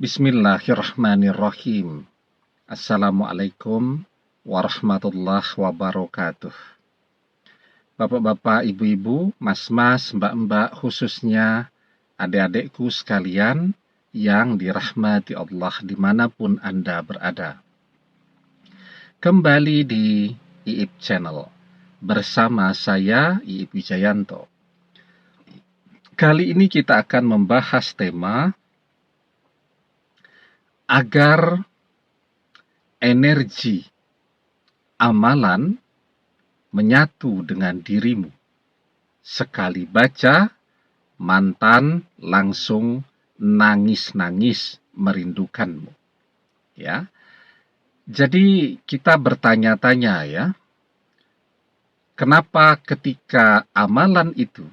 Bismillahirrahmanirrahim. Assalamualaikum warahmatullahi wabarakatuh. Bapak-bapak, ibu-ibu, mas-mas, mbak-mbak, khususnya adik-adikku sekalian yang dirahmati Allah dimanapun Anda berada. Kembali di IIP Channel bersama saya, IIP Wijayanto. Kali ini kita akan membahas tema agar energi amalan menyatu dengan dirimu. Sekali baca, mantan langsung nangis-nangis merindukanmu. Ya. Jadi kita bertanya-tanya ya, kenapa ketika amalan itu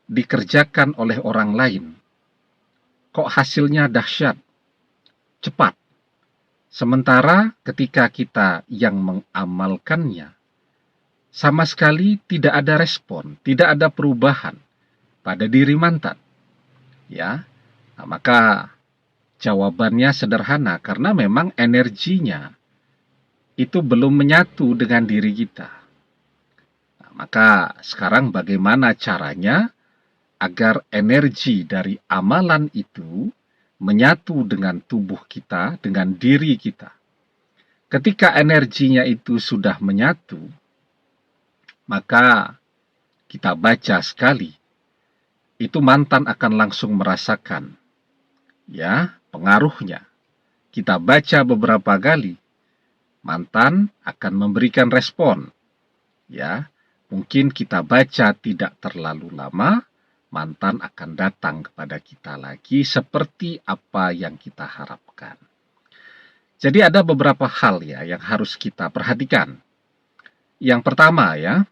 dikerjakan oleh orang lain, kok hasilnya dahsyat, cepat. Sementara ketika kita yang mengamalkannya, sama sekali tidak ada respon, tidak ada perubahan pada diri mantan. Ya, nah, maka jawabannya sederhana, karena memang energinya itu belum menyatu dengan diri kita. Nah, maka sekarang bagaimana caranya agar energi dari amalan itu menyatu dengan tubuh kita, dengan diri kita. Ketika energinya itu sudah menyatu, maka kita baca sekali, itu mantan akan langsung merasakan ya pengaruhnya. Kita baca beberapa kali, mantan akan memberikan respon. Ya, mungkin kita baca tidak terlalu lama, mantan akan datang kepada kita lagi seperti apa yang kita harapkan. Jadi ada beberapa hal ya yang harus kita perhatikan. Yang pertama ya,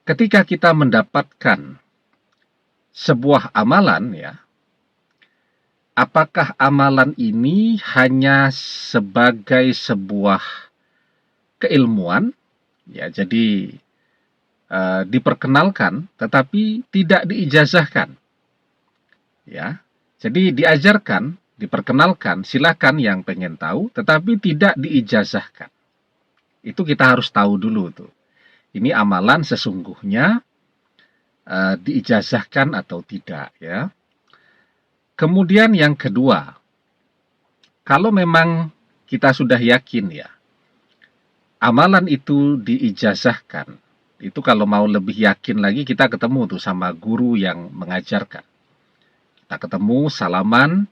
ketika kita mendapatkan sebuah amalan ya, apakah amalan ini hanya sebagai sebuah keilmuan? Ya, jadi diperkenalkan tetapi tidak diijazahkan. Ya. Jadi diajarkan, diperkenalkan, silakan yang pengen tahu, tetapi tidak diijazahkan. Itu kita harus tahu dulu tuh. Ini amalan sesungguhnya diijazahkan atau tidak ya. Kemudian yang kedua, kalau memang kita sudah yakin ya, amalan itu diijazahkan, itu kalau mau lebih yakin lagi kita ketemu tuh sama guru yang mengajarkan. Kita ketemu, salaman,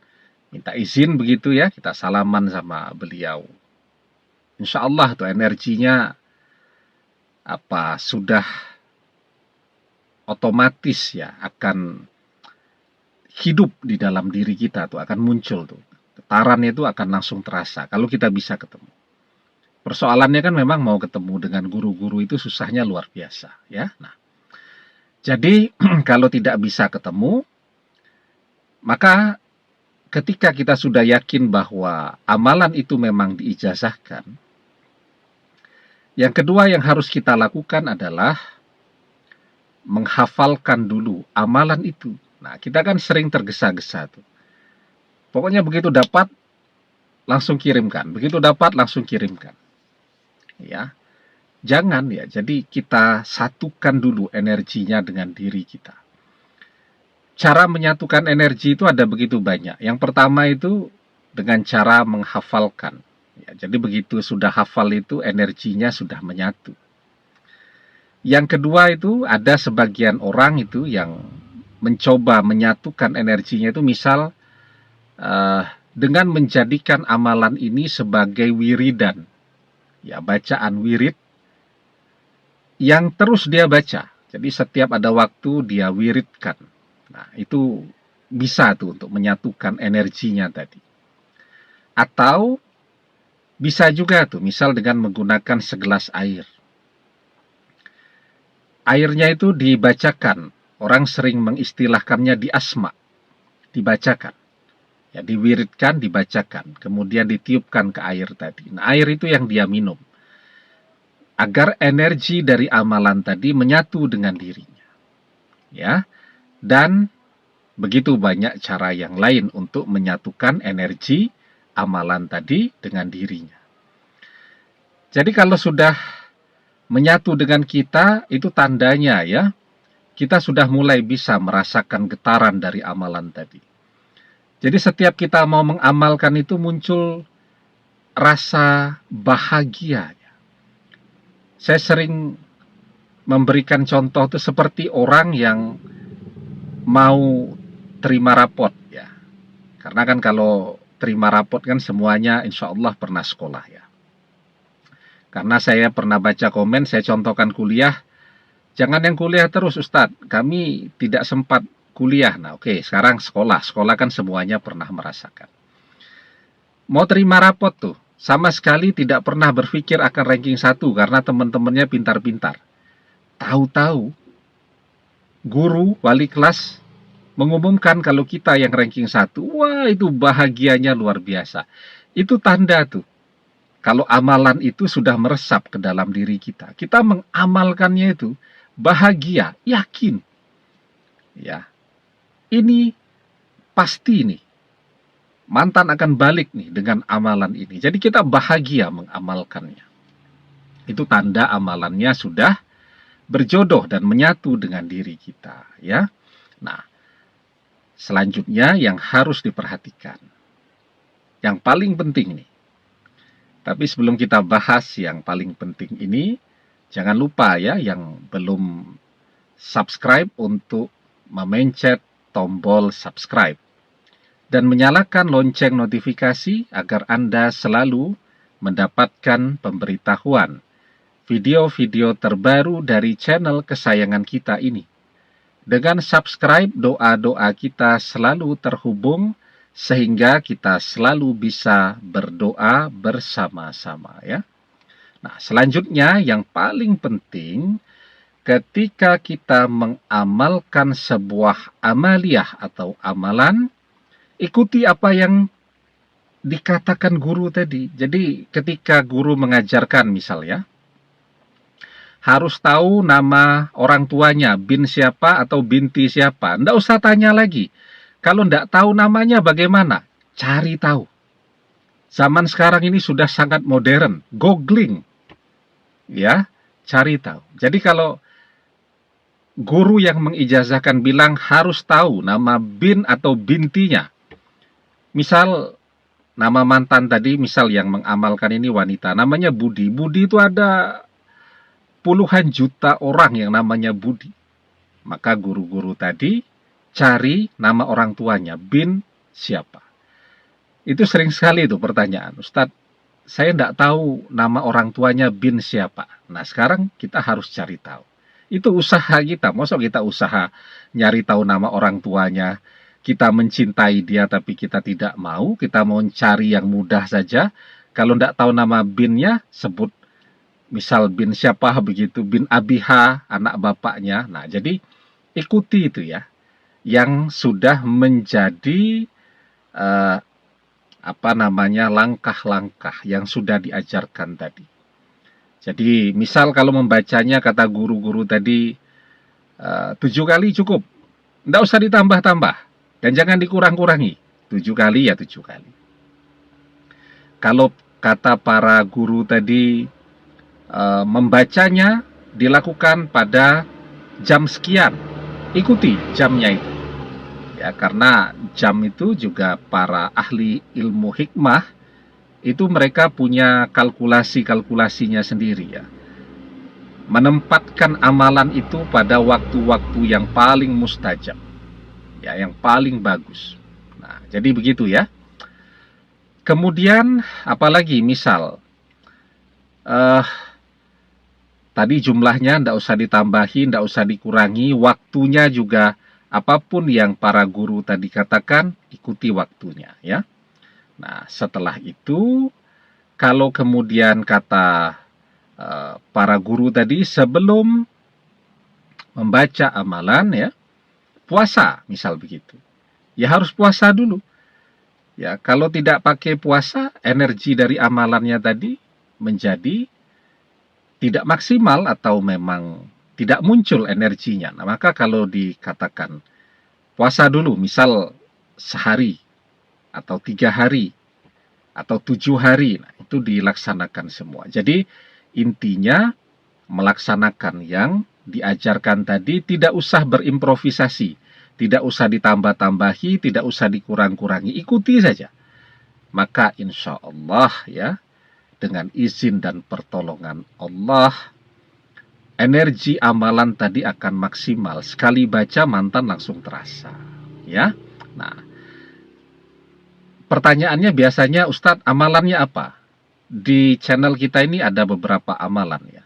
minta izin begitu ya, kita salaman sama beliau. Insya Allah tuh energinya sudah otomatis ya akan hidup di dalam diri kita tuh, akan muncul tuh. Getarannya itu akan langsung terasa kalau kita bisa ketemu. Persoalannya kan memang mau ketemu dengan guru-guru itu susahnya luar biasa ya. Nah, jadi kalau tidak bisa ketemu, maka ketika kita sudah yakin bahwa amalan itu memang diijazahkan, yang kedua yang harus kita lakukan adalah menghafalkan dulu amalan itu. Nah, kita kan sering tergesa-gesa tuh. Pokoknya begitu dapat langsung kirimkan, begitu dapat langsung kirimkan. Ya, jangan ya. Jadi kita satukan dulu energinya dengan diri kita. Cara menyatukan energi itu ada begitu banyak. Yang pertama itu dengan cara menghafalkan. Ya, jadi begitu sudah hafal itu energinya sudah menyatu. Yang kedua itu ada sebagian orang itu yang mencoba menyatukan energinya itu misal dengan menjadikan amalan ini sebagai wiridan. Ya, bacaan wirid yang terus dia baca. Jadi setiap ada waktu dia wiridkan. Nah, itu bisa tuh untuk menyatukan energinya tadi. Atau bisa juga tuh misal dengan menggunakan segelas air. Airnya itu dibacakan. Orang sering mengistilahkannya di asma. Dibacakan. Ya, diwiridkan, dibacakan, kemudian ditiupkan ke air tadi. Nah, air itu yang dia minum. Agar energi dari amalan tadi menyatu dengan dirinya. Ya. Dan begitu banyak cara yang lain untuk menyatukan energi amalan tadi dengan dirinya. Jadi kalau sudah menyatu dengan kita, itu tandanya ya, kita sudah mulai bisa merasakan getaran dari amalan tadi. Jadi setiap kita mau mengamalkan itu muncul rasa bahagia. Saya sering memberikan contoh itu seperti orang yang mau terima rapot ya. Karena kan kalau terima rapot kan semuanya insya Allah pernah sekolah ya. Karena saya pernah baca komen, saya contohkan kuliah, jangan yang kuliah terus Ustadz, kami tidak sempat kuliah. Nah oke, sekarang sekolah kan semuanya pernah merasakan. Mau terima rapot tuh, sama sekali tidak pernah berpikir akan ranking 1 karena teman-temannya pintar-pintar. Tahu-tahu guru, wali kelas mengumumkan kalau kita yang ranking 1, wah itu bahagianya luar biasa. Itu tanda tuh, kalau amalan itu sudah meresap ke dalam diri kita. Kita mengamalkannya itu bahagia, yakin. Ya, ini pasti nih, mantan akan balik nih dengan amalan ini. Jadi kita bahagia mengamalkannya. Itu tanda amalannya sudah berjodoh dan menyatu dengan diri kita. Ya, nah selanjutnya yang harus diperhatikan, yang paling penting nih. Tapi sebelum kita bahas yang paling penting ini, jangan lupa ya yang belum subscribe untuk memencet tombol subscribe dan menyalakan lonceng notifikasi agar Anda selalu mendapatkan pemberitahuan video-video terbaru dari channel kesayangan kita ini. Dengan subscribe, doa-doa kita selalu terhubung sehingga kita selalu bisa berdoa bersama-sama ya. Nah, selanjutnya yang paling penting, ketika kita mengamalkan sebuah amaliyah atau amalan, ikuti apa yang dikatakan guru tadi. Jadi ketika guru mengajarkan misalnya, harus tahu nama orang tuanya, bin siapa atau binti siapa. Nggak usah tanya lagi. Kalau nggak tahu namanya bagaimana? Cari tahu. Zaman sekarang ini sudah sangat modern. Googling. Ya, cari tahu. Jadi kalau guru yang mengijazahkan bilang harus tahu nama bin atau bintinya. Misal nama mantan tadi, misal yang mengamalkan ini wanita, namanya Budi. Budi itu ada puluhan juta orang yang namanya Budi. Maka guru-guru tadi cari nama orang tuanya, bin siapa. Itu sering sekali itu pertanyaan, Ustadz, saya tidak tahu nama orang tuanya bin siapa. Nah sekarang kita harus cari tahu. Itu usaha kita, masa kita usaha nyari tahu nama orang tuanya, kita mencintai dia tapi kita tidak mau, kita mau cari yang mudah saja. Kalau tidak tahu nama binnya, sebut misal bin siapa begitu, bin Abiha, anak bapaknya. Nah, jadi ikuti itu ya, yang sudah menjadi langkah-langkah yang sudah diajarkan tadi. Jadi, misal kalau membacanya kata guru-guru tadi 7 kali cukup, tidak usah ditambah-tambah dan jangan dikurang-kurangi. 7 kali ya 7 kali. Kalau kata para guru tadi, membacanya dilakukan pada jam sekian, ikuti jamnya itu ya, karena jam itu juga para ahli ilmu hikmah itu mereka punya kalkulasinya sendiri ya, menempatkan amalan itu pada waktu-waktu yang paling mustajab ya, yang paling bagus. Nah jadi begitu ya. Kemudian apalagi misal tadi jumlahnya tidak usah ditambahi, tidak usah dikurangi, waktunya juga apapun yang para guru tadi katakan, ikuti waktunya ya. Nah, setelah itu kalau kemudian kata para guru tadi sebelum membaca amalan ya, puasa misal begitu. Ya harus puasa dulu. Ya, kalau tidak pakai puasa, energi dari amalannya tadi menjadi tidak maksimal atau memang tidak muncul energinya. Nah, maka kalau dikatakan puasa dulu, misal sehari, atau 3 hari, atau 7 hari, nah, itu dilaksanakan semua. Jadi intinya melaksanakan yang diajarkan tadi, tidak usah berimprovisasi, tidak usah ditambah-tambahi, tidak usah dikurang-kurangi, ikuti saja. Maka insya Allah ya, dengan izin dan pertolongan Allah, energi amalan tadi akan maksimal. Sekali baca mantan langsung terasa. Ya. Nah, pertanyaannya biasanya, Ustadz, amalannya apa? Di channel kita ini ada beberapa amalan ya.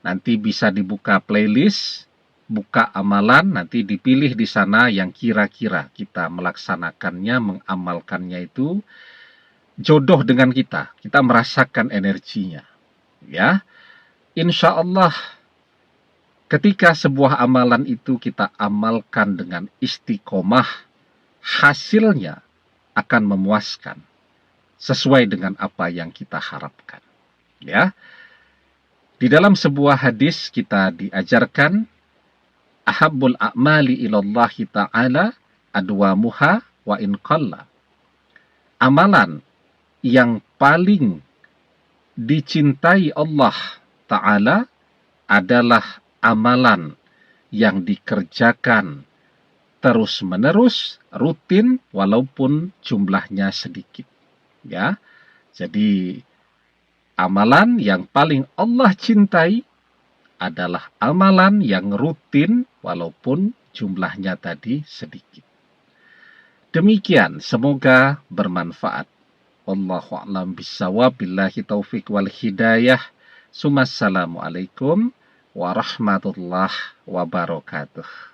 Nanti bisa dibuka playlist, buka amalan, nanti dipilih di sana yang kira-kira kita melaksanakannya, mengamalkannya itu jodoh dengan kita. Kita merasakan energinya. Ya. Insya Allah ketika sebuah amalan itu kita amalkan dengan istiqomah, hasilnya akan memuaskan sesuai dengan apa yang kita harapkan. Ya. Di dalam sebuah hadis kita diajarkan, ahabbul a'mali ilallahi ta'ala adwamuha wa in qalla. Amalan yang paling dicintai Allah Ta'ala adalah amalan yang dikerjakan terus-menerus, rutin, walaupun jumlahnya sedikit. Ya, jadi amalan yang paling Allah cintai adalah amalan yang rutin, walaupun jumlahnya tadi sedikit. Demikian, semoga bermanfaat. Wallahu a'lam bishawab, billahi taufik wal hidayah. Assalamualaikum warahmatullahi wabarakatuh.